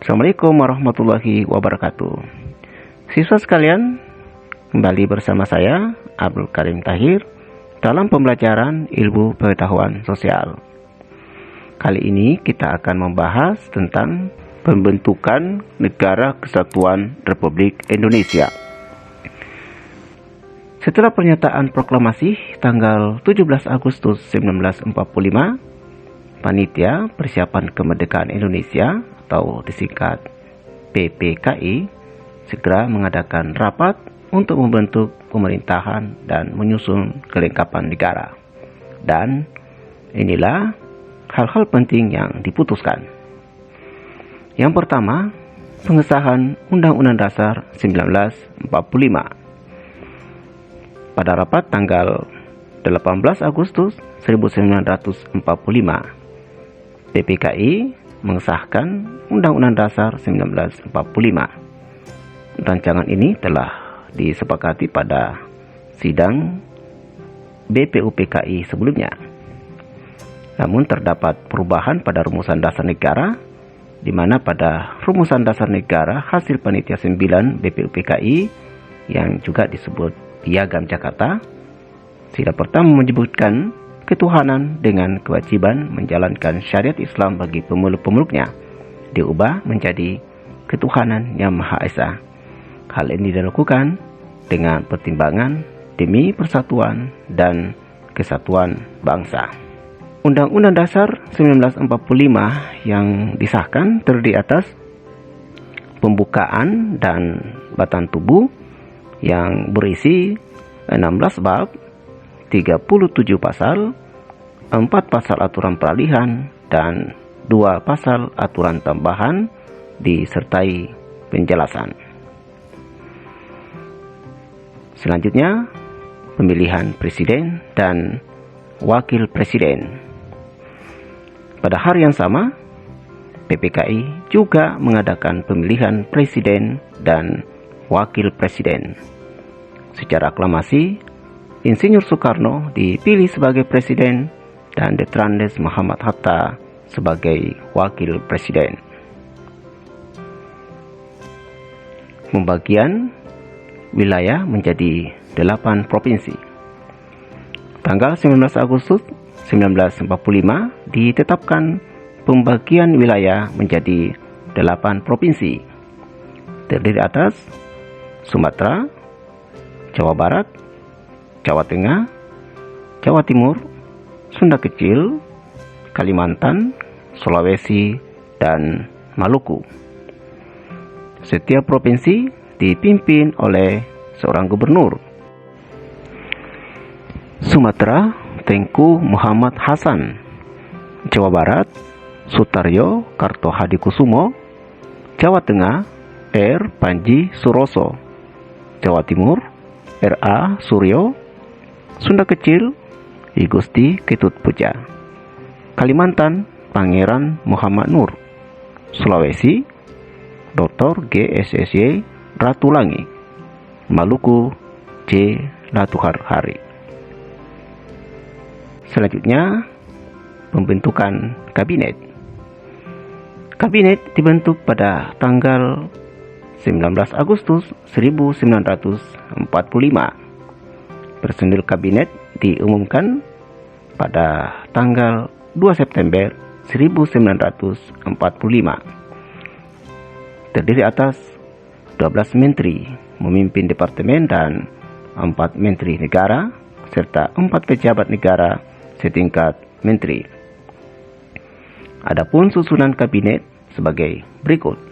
Assalamualaikum warahmatullahi wabarakatuh. Siswa sekalian, kembali bersama saya Abdul Karim Tahir dalam pembelajaran ilmu pengetahuan sosial. Kali ini kita akan membahas tentang pembentukan Negara Kesatuan Republik Indonesia. Setelah pernyataan proklamasi tanggal 17 Agustus 1945, Panitia Persiapan Kemerdekaan Indonesia atau disingkat PPKI segera mengadakan rapat untuk membentuk pemerintahan dan menyusun kelengkapan negara. Dan inilah hal-hal penting yang diputuskan. Yang pertama, pengesahan Undang-Undang Dasar 1945. Pada rapat tanggal 18 Agustus 1945, PPKI mengesahkan Undang-Undang Dasar 1945. Rancangan ini telah disepakati pada sidang BPUPKI sebelumnya. Namun terdapat perubahan pada rumusan dasar negara, di mana pada rumusan dasar negara hasil Panitia 9 BPUPKI yang juga disebut Piagam Jakarta, sila pertama menyebutkan ketuhanan dengan kewajiban menjalankan syariat Islam bagi pemeluk-pemeluknya diubah menjadi ketuhanan yang Maha Esa. Hal ini dilakukan dengan pertimbangan demi persatuan dan kesatuan bangsa. Undang-Undang Dasar 1945 yang disahkan terdiri atas pembukaan dan batang tubuh yang berisi 16 bab, 37 pasal, 4 pasal aturan peralihan, dan 2 pasal aturan tambahan disertai penjelasan. Selanjutnya, pemilihan presiden dan wakil presiden. Pada hari yang sama, PPKI juga mengadakan pemilihan presiden dan wakil presiden. Secara aklamasi, Insinyur Soekarno dipilih sebagai presiden dan Detrandes Muhammad Hatta sebagai wakil presiden. Pembagian wilayah menjadi 8 provinsi. Tanggal 19 Agustus 1945 ditetapkan pembagian wilayah menjadi 8 provinsi. Terdiri atas Sumatera, Jawa Barat, Jawa Tengah, Jawa Timur, Sunda Kecil, Kalimantan, Sulawesi, dan Maluku. Setiap provinsi dipimpin oleh seorang gubernur. Sumatera, Tengku Muhammad Hasan. Jawa Barat, Sutaryo Kartohadikusumo. Jawa Tengah, R. Panji Suroso. Jawa Timur, R.A. Suryo. Sunda Kecil, I Gusti Ketut Puja. Kalimantan, Pangeran Muhammad Nur. Sulawesi, Dr. G.S.S.Y. Ratulangi. Maluku, J. Latuhar Hari. Selanjutnya, pembentukan kabinet. Kabinet dibentuk pada tanggal 19 Agustus 1945. Personil kabinet diumumkan pada tanggal 2 September 1945. Terdiri atas 12 menteri memimpin departemen dan 4 menteri negara serta 4 pejabat negara setingkat menteri. Adapun susunan kabinet sebagai berikut.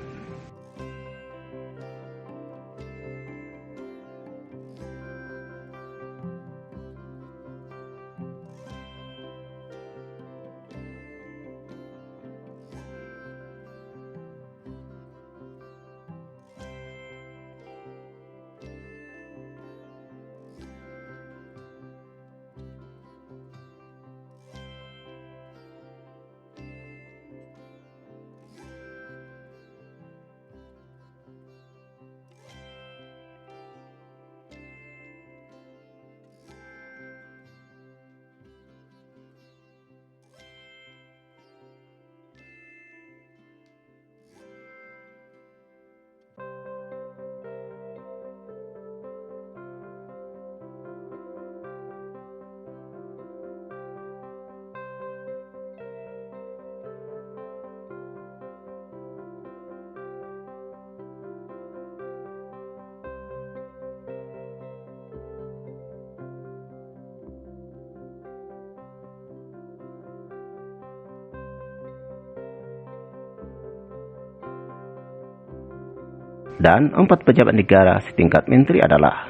Dan 4 pejabat negara setingkat menteri adalah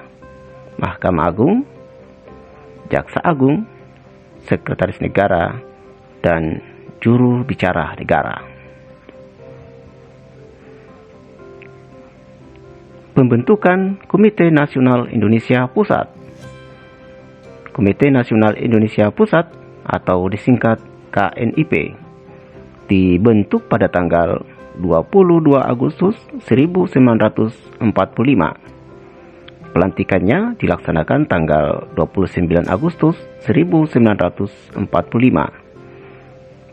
Mahkamah Agung, Jaksa Agung, Sekretaris Negara, dan Juru Bicara Negara. Pembentukan Komite Nasional Indonesia Pusat. Komite Nasional Indonesia Pusat atau disingkat KNIP dibentuk pada tanggal 22 Agustus 1945. Pelantikannya dilaksanakan tanggal 29 Agustus 1945.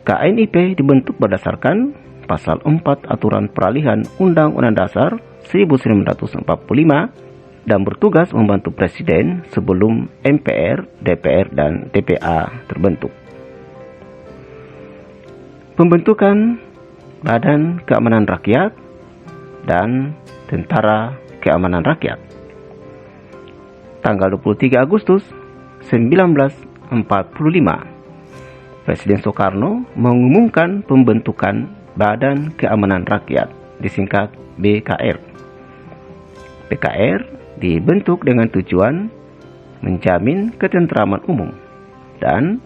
KNIP dibentuk berdasarkan Pasal 4 Aturan Peralihan Undang-Undang Dasar 1945 dan bertugas membantu Presiden sebelum MPR, DPR, dan TPA terbentuk. Pembentukan Badan Keamanan Rakyat dan Tentara Keamanan Rakyat. Tanggal 23 Agustus 1945. Presiden Soekarno mengumumkan pembentukan Badan Keamanan Rakyat, disingkat BKR. BKR dibentuk dengan tujuan menjamin ketentraman umum dan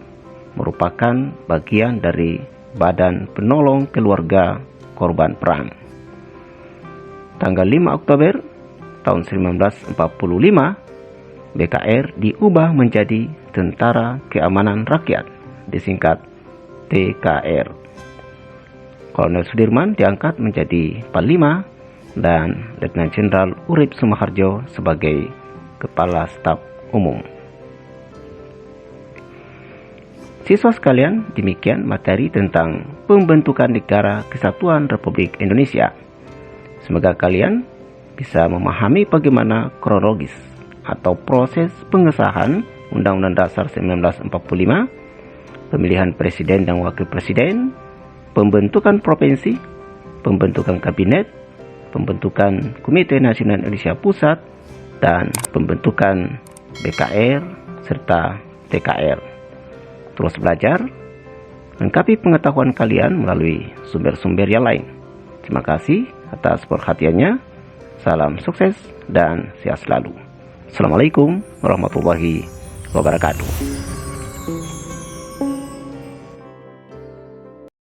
merupakan bagian dari Badan Penolong Keluarga Korban Perang. Tanggal 5 Oktober tahun 1945, BKR diubah menjadi Tentara Keamanan Rakyat, disingkat TKR. Kolonel Sudirman diangkat menjadi Panglima dan Letnan Jenderal Urip Sumoharjo sebagai Kepala Staf Umum. Siswa sekalian, demikian materi tentang pembentukan Negara Kesatuan Republik Indonesia. Semoga kalian bisa memahami bagaimana kronologis atau proses pengesahan Undang-Undang Dasar 1945, pemilihan presiden dan wakil presiden, pembentukan provinsi, pembentukan kabinet, pembentukan Komite Nasional Indonesia Pusat, dan pembentukan BKR serta TKR. Terus belajar, lengkapi pengetahuan kalian melalui sumber-sumber yang lain. Terima kasih atas perhatiannya. Salam sukses dan sehat selalu. Assalamualaikum warahmatullahi wabarakatuh.